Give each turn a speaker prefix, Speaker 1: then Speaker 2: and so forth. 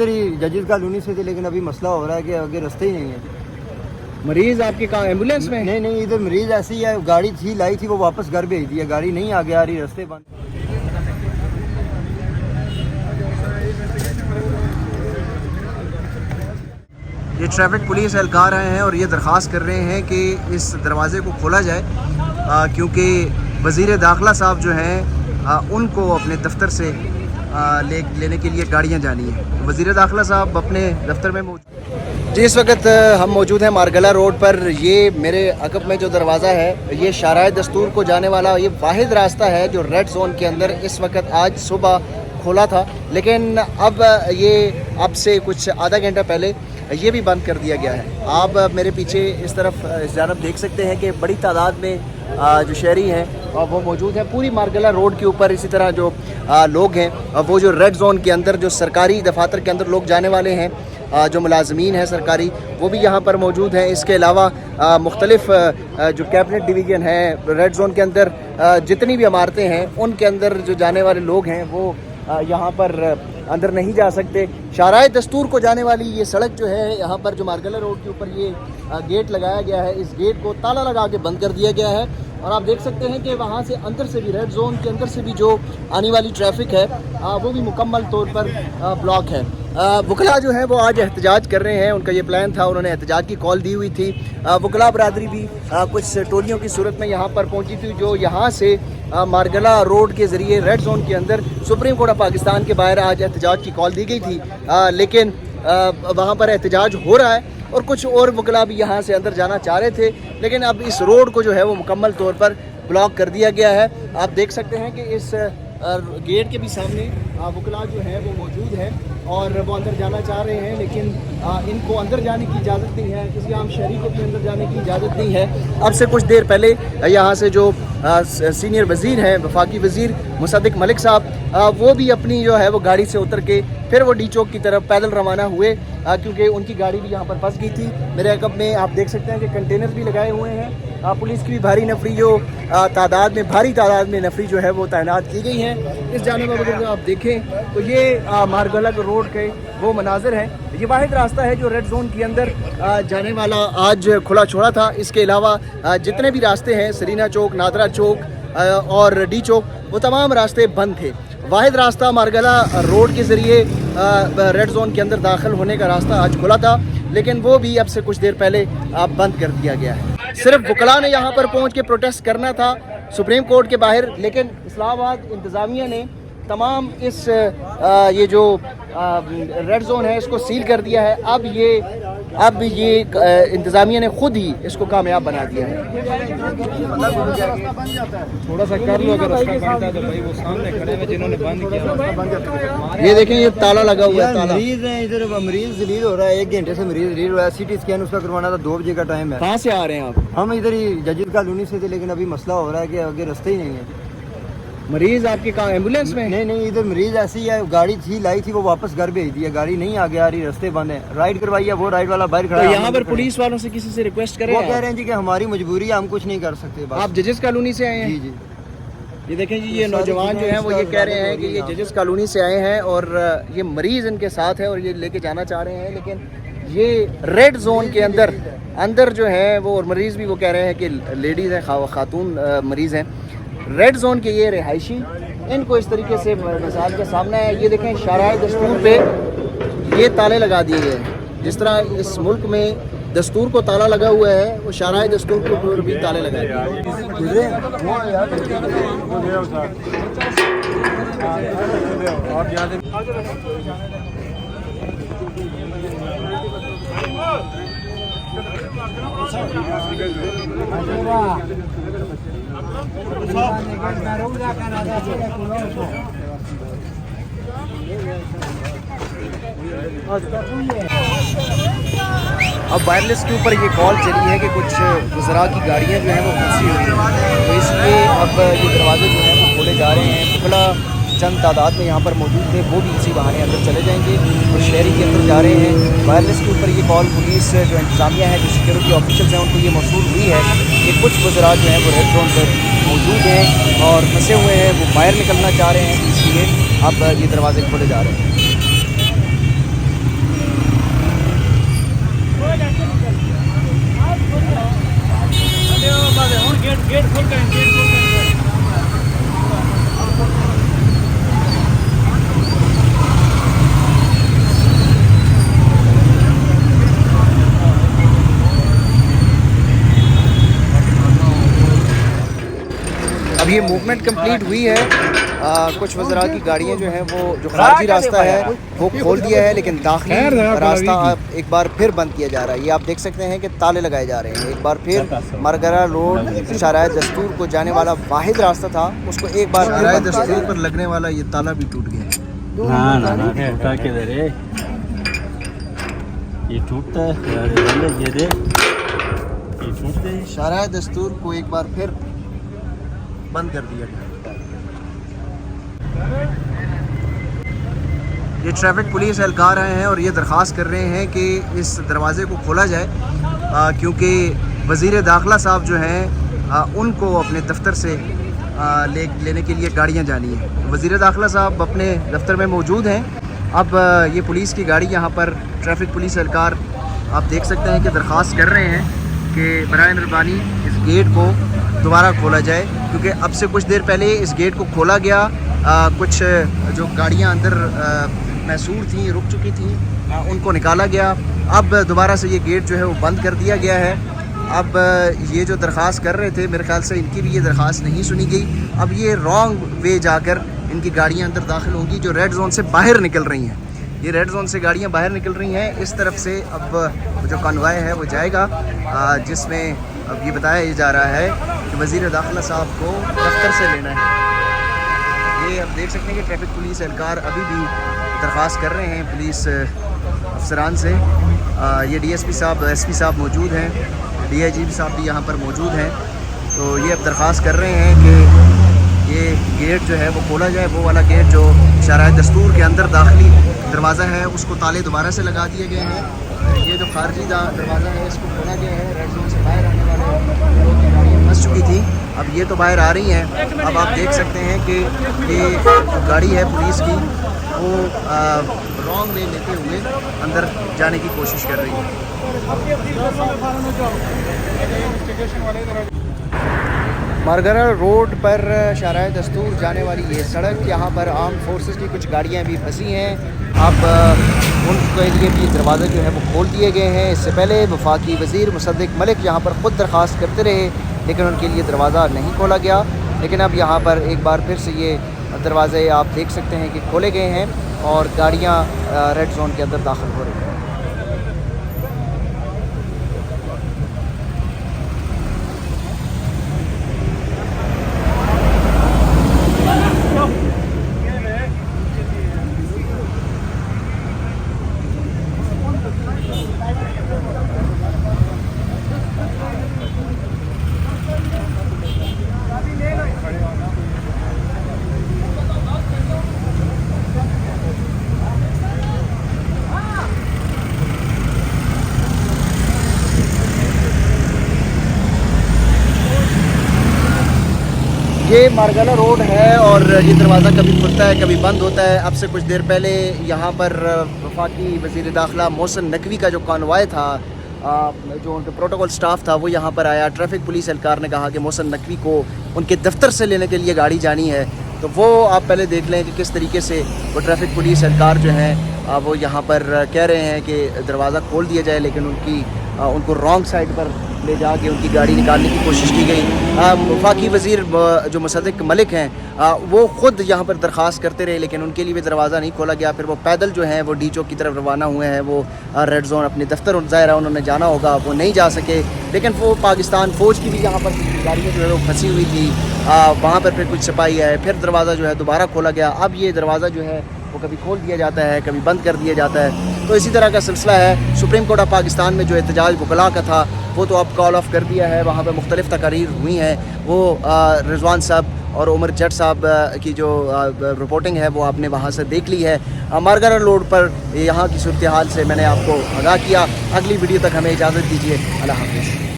Speaker 1: जजिस colony से थे, लेकिन अभी मसला हो रहा है कि आगे रास्ते ही नहीं है।
Speaker 2: मरीज आपके कहाँ एम्बुलेंस में?
Speaker 1: नहीं, इधर मरीज ऐसी है, गाड़ी थी लाई थी, वो वापस घर भेज दिया, गाड़ी नहीं आगे आ रही, रास्ते बंद।
Speaker 2: ये ट्रैफिक पुलिस एहलकार आए हैं और ये दरख्वास्त कर रहे हैं कि इस दरवाज़े को खोला जाए, क्योंकि वज़ीर दाखिला साहब जो हैं उनको अपने दफ्तर से लेने के लिए गाड़ियां जानी है। वज़ीर दाखिला साहब अपने दफ्तर में मौजूद। जी, इस वक्त हम मौजूद हैं मारगला रोड पर। ये मेरे अकब में जो दरवाज़ा है, ये शाराए दस्तूर को जाने वाला ये वाहिद रास्ता है जो रेड जोन के अंदर इस वक्त आज सुबह खोला था, लेकिन अब ये अब से कुछ आधा घंटा पहले ये भी बंद कर दिया गया है। आप मेरे पीछे इस तरफ इस जानब देख सकते हैं कि बड़ी तादाद में जो शहरी हैं वो मौजूद हैं पूरी मारगला रोड के ऊपर। इसी तरह जो लोग हैं वो जो रेड जोन के अंदर जो सरकारी दफातर के अंदर लोग जाने वाले हैं, जो मुलाजमीन हैं सरकारी, वो भी यहाँ पर मौजूद हैं। इसके अलावा मुख्तलिफ जो कैबिनेट डिवीज़न है रेड जोन के अंदर, जितनी भी इमारतें हैं उनके अंदर जो जाने वाले लोग हैं वो यहाँ पर अंदर नहीं जा सकते। शाराए दस्तूर को जाने वाली ये सड़क जो है, यहाँ पर जो मारगला रोड के ऊपर ये गेट लगाया गया है, इस गेट को ताला लगा के बंद कर दिया गया है। और आप देख सकते हैं कि वहाँ से अंदर से भी, रेड जोन के अंदर से भी जो आने वाली ट्रैफिक है वो भी मुकम्मल तौर पर ब्लॉक है। वकला जो है वो आज एहतजाज कर रहे हैं, उनका ये प्लान था, उन्होंने एहतजाज की कॉल दी हुई थी। वकला बरदरी भी कुछ टोलियों की सूरत में यहाँ पर पहुँची थी, जो यहाँ से मारगला रोड के ज़रिए रेड जोन के अंदर सुप्रीम कोर्ट ऑफ पाकिस्तान के बाहर आज एहतजाज की कॉल दी गई थी, लेकिन वहाँ पर एहतजाज हो रहा है और कुछ और वकला भी यहाँ से अंदर जाना चाह रहे थे, लेकिन अब इस रोड को जो है वो मुकम्मल तौर पर ब्लॉक कर दिया गया है। आप देख सकते हैं कि इस गेट के भी सामने वकला जो है वो मौजूद है और वो अंदर जाना चाह रहे हैं, लेकिन इनको अंदर जाने की इजाज़त नहीं है, किसी आम शहरी को भी अंदर जाने की इजाज़त नहीं है। अब से कुछ देर पहले यहाँ से जो सीनियर वज़ीर हैं, वफाकी वज़ीर मुसद्दिक मलिक साहब, वो भी अपनी जो है वो गाड़ी से उतर के फिर वो डी चौक की तरफ पैदल रवाना हुए, क्योंकि उनकी गाड़ी भी यहाँ पर फंस गई थी। मेरे अकब में आप देख सकते हैं कि कंटेनर भी लगाए हुए हैं। पुलिस की भी भारी नफरी जो भारी तादाद में नफरी जो है वो तैनात की गई है। इस जाने में अगर आप देखें तो ये मारगला रोड के वो मनाजिर हैं। ये वाहिद रास्ता है जो रेड जोन के अंदर जाने वाला आज खुला छोड़ा था। इसके अलावा जितने भी रास्ते हैं, सरीना चौक, नादरा चौक और डी चौक, वो तमाम रास्ते बंद थे। वाहिद रास्ता मारगला रोड के ज़रिए रेड जोन के अंदर दाखिल होने का रास्ता आज खुला था, लेकिन वो भी अब से कुछ देर पहले बंद कर दिया गया है। सिर्फ वकला ने यहाँ पर पहुँच के प्रोटेस्ट करना था सुप्रीम कोर्ट के बाहर, लेकिन इस्लामाबाद इंतज़ामिया ने तमाम इस ये जो रेड जोन है इसको सील कर दिया है। अब ये इंतज़ामिया ने खुद ही इसको कामयाब बना दिया है।
Speaker 3: थोड़ा सा कर लो, अगर रास्ता बनता है तो भाई वो सामने खड़े हैं जिन्होंने बंद किया।
Speaker 2: ये देखें, ये ताला लगा हुआ है। ताला
Speaker 1: मरीज हैं इधर, मरीज रिलीज हो रहा है, 1 घंटे से मरीज रिलीज हो रहा है। सीटी स्कैन उसका करवाना था, 2 बजे का टाइम है।
Speaker 2: कहाँ से आ रहे हैं आप?
Speaker 1: हम इधर ही जजिस कॉलोनी से थे, लेकिन अभी मसला हो रहा है कि आगे रास्ते ही नहीं है।
Speaker 2: मरीज आपके कहाँ एम्बुलेंस में?
Speaker 1: नहीं, इधर मरीज ऐसी है, गाड़ी थी लाई थी, वो वापस घर भेज दिया, गाड़ी नहीं आगे आ रही, रास्ते बंद है। राइड करवाई है, वो राइड वाला बाहर खड़ा है।
Speaker 2: तो यहाँ पर पुलिस वालों से किसी से रिक्वेस्ट करें?
Speaker 1: वो कह रहे हैं जी कि हमारी मजबूरी है, हम कुछ नहीं कर सकते।
Speaker 2: आप जजिस कॉलोनी से आए हैं?
Speaker 1: जी।
Speaker 2: ये देखें जी, ये नौजवान जो हैं वो ये कह रहे हैं कि ये जजिस कॉलोनी से आए हैं और ये मरीज़ इनके साथ है और ये लेके जाना चाह रहे हैं, लेकिन ये रेड जोन के अंदर जो है वो, और मरीज़ भी वो कह रहे हैं कि लेडीज़ हैं, खातून मरीज़ हैं। रेड जोन के ये रिहायशी, इनको इस तरीके से मिसाल के सामने है। ये देखें, शाराए दस्तूर पे ये ताले लगा दिए गए हैं। जिस तरह इस मुल्क में दस्तूर को ताला लगा हुआ है, वो शाराए दस्तूर के ऊपर भी ताले लगाए गए अब वायरलेस के ऊपर ये कॉल चली है कि कुछ गुजरा की गाड़ियाँ जो हैं वो फंसी हुई हैं, तो इसलिए अब ये दरवाजे जो हैं वो खोले जा रहे हैं। वकला चंद तादाद में यहाँ पर मौजूद थे, वो भी इसी बहाने अंदर चले जाएंगे और शहरी के अंदर जा रहे हैं। वायरलेस के ऊपर ये कॉल पुलिस जो इंतज़ामिया है, जो सिक्योरिटी ऑफिसर्स हैं, उनको ये मौसूल हुई है कि कुछ गुजरा जो हैं वो रेड जोन पर मौजूद हैं और फंसे हुए हैं, वो बाहर निकलना चाह रहे हैं, इसलिए अब ये दरवाजे खोले जा रहे हैं। अब ये मूवमेंट कंप्लीट हुई है। कुछ वज़रा की गाड़ियाँ जो हैं वो जो खारजी रास्ता है वो खोल दिया है, लेकिन दाखिली रास्ता अब एक बार फिर बंद किया जा रहा है। ये आप देख सकते हैं कि ताले लगाए जा रहे हैं। एक बार फिर मरगरा रोड शाहराह दस्तूर को जाने वाला वाहिद रास्ता था, उसको एक बार शाहराह दस्तूर पर लगने वाला ये ताला भी टूट गया।
Speaker 4: ना टूटा किधर है, ये टूटता है ये दे, ये टूटते हैं।
Speaker 2: शाहराह दस्तूर को एक बार फिर बंद कर दिया गया। ये ट्रैफिक पुलिस एहलकार आए हैं और ये दरख्वास्त कर रहे हैं कि इस दरवाज़े को खोला जाए, क्योंकि वज़ीर दाखिला साहब जो हैं उनको अपने दफ्तर से लेने के लिए गाड़ियां जानी हैं। वज़ीर दाखिला साहब अपने दफ्तर में मौजूद हैं। अब ये पुलिस की गाड़ी यहाँ पर ट्रैफिक पुलिस एहलकार आप देख सकते हैं कि दरख्वास्त कर रहे हैं कि बराए मेहरबानी इस गेट को दोबारा खोला जाए, क्योंकि अब से कुछ देर पहले इस गेट को खोला गया। कुछ जो गाड़ियाँ अंदर मैसूर थी, रुक चुकी थी, उनको निकाला गया। अब दोबारा से ये गेट जो है वो बंद कर दिया गया है। अब ये जो दरख्वास्त कर रहे थे, मेरे ख्याल से इनकी भी ये दरख्वास्त नहीं सुनी गई। अब ये रॉन्ग वे जाकर इनकी गाड़ियाँ अंदर दाखिल होंगी जो रेड जोन से बाहर निकल रही हैं। ये रेड जोन से गाड़ियाँ बाहर निकल रही हैं। इस तरफ से अब जो कॉन्वॉय है वो जाएगा, जिसमें अब ये बताया जा रहा है कि वज़ीर दाखिला साहब को दफ्तर से लेना है। ये आप देख सकते हैं कि ट्रैफिक पुलिस एहलकार अभी भी दरख्वास्त कर रहे हैं पुलिस अफसरान से। ये डीएसपी साहब, एसपी साहब मौजूद हैं, डीआईजी साहब भी यहाँ पर मौजूद हैं। तो ये अब दरख्वास्त कर रहे हैं कि ये गेट जो है वो खोला जाए। वो वाला गेट जो शाहराह दस्तूर के अंदर दाखिली दरवाज़ा है उसको ताले दोबारा से लगा दिए गए हैं। ये जो खारजी दरवाज़ा है इसको खोला गया है। रेड जोन से बाहर आने वाले लोग की गाड़ियाँ फंस चुकी थी, अब ये तो बाहर आ रही हैं। अब आप देख सकते हैं कि ये जो गाड़ी है पुलिस की वो रॉन्ग वे लेते हुए अंदर जाने की कोशिश कर रही है। मरगरा रोड पर शाहराह दस्तूर जाने वाली ये सड़क, यहाँ पर आर्म फोर्सेस की कुछ गाड़ियाँ भी फंसी हैं। अब उनके लिए भी दरवाज़े जो है वो खोल दिए गए हैं। इससे पहले वफाकी वज़ीर मुसद्दिक़ मलिक यहाँ पर ख़ुद दरख्वास्त करते रहे, लेकिन उनके लिए दरवाज़ा नहीं खोला गया। लेकिन अब यहाँ पर एक बार फिर से ये दरवाज़े आप देख सकते हैं कि खोले गए हैं और गाड़ियाँ रेड जोन के अंदर दाखिल हो रही हैं। ये मारगला रोड है और ये दरवाज़ा कभी खुलता है कभी बंद होता है। अब से कुछ देर पहले यहाँ पर वफाकी वज़ीर दाखिला मोहसिन नकवी का जो कॉन्वॉय था, जो उनके प्रोटोकॉल स्टाफ था, वो यहाँ पर आया। ट्रैफिक पुलिस एहलकार ने कहा कि मोहसिन नकवी को उनके दफ्तर से लेने के लिए गाड़ी जानी है। तो वो आप पहले देख लें कि किस तरीके से वो ट्रैफिक पुलिस एहलकार जो हैं वो यहाँ पर कह रहे हैं कि दरवाज़ा खोल दिया जाए, लेकिन उनको रॉन्ग साइड पर ले जाके उनकी गाड़ी निकालने की कोशिश की गई। वफाकी वज़ीर जो मुसद्दिक़ मलिक हैं वो ख़ुद यहाँ पर दरख्वास्त करते रहे, लेकिन उनके लिए भी दरवाज़ा नहीं खोला गया। फिर वो पैदल जो हैं वो डी चौक की तरफ रवाना हुए हैं। वो रेड जोन अपने दफ्तर ज़ाहिर उन्होंने जाना होगा, वो नहीं जा सके। लेकिन वो पाकिस्तान फ़ौज की भी यहाँ पर गाड़ियाँ जो है वो फंसी हुई थी, वहाँ पर फिर कुछ सिपाही आए, फिर दरवाज़ा जो है दोबारा खोला गया। अब ये दरवाज़ा जो है वो कभी खोल दिया जाता है, कभी बंद कर दिया जाता है। तो इसी तरह का सिलसिला है। सुप्रीम कोर्ट ऑफ पाकिस्तान में जो एहतजाज वकला का था वो तो अब कॉल ऑफ कर दिया है। वहाँ पर मुख्तलिफ तकारीर हुई हैं। वो रिजवान साहब और उमर जट साहब की जो रिपोर्टिंग है वो आपने वहाँ से देख ली है। मरगरा रोड पर यहाँ की सूरत हाल से मैंने आपको आगाह किया। अगली वीडियो तक हमें इजाज़त दीजिए। अल्लाह हाफ़िज़।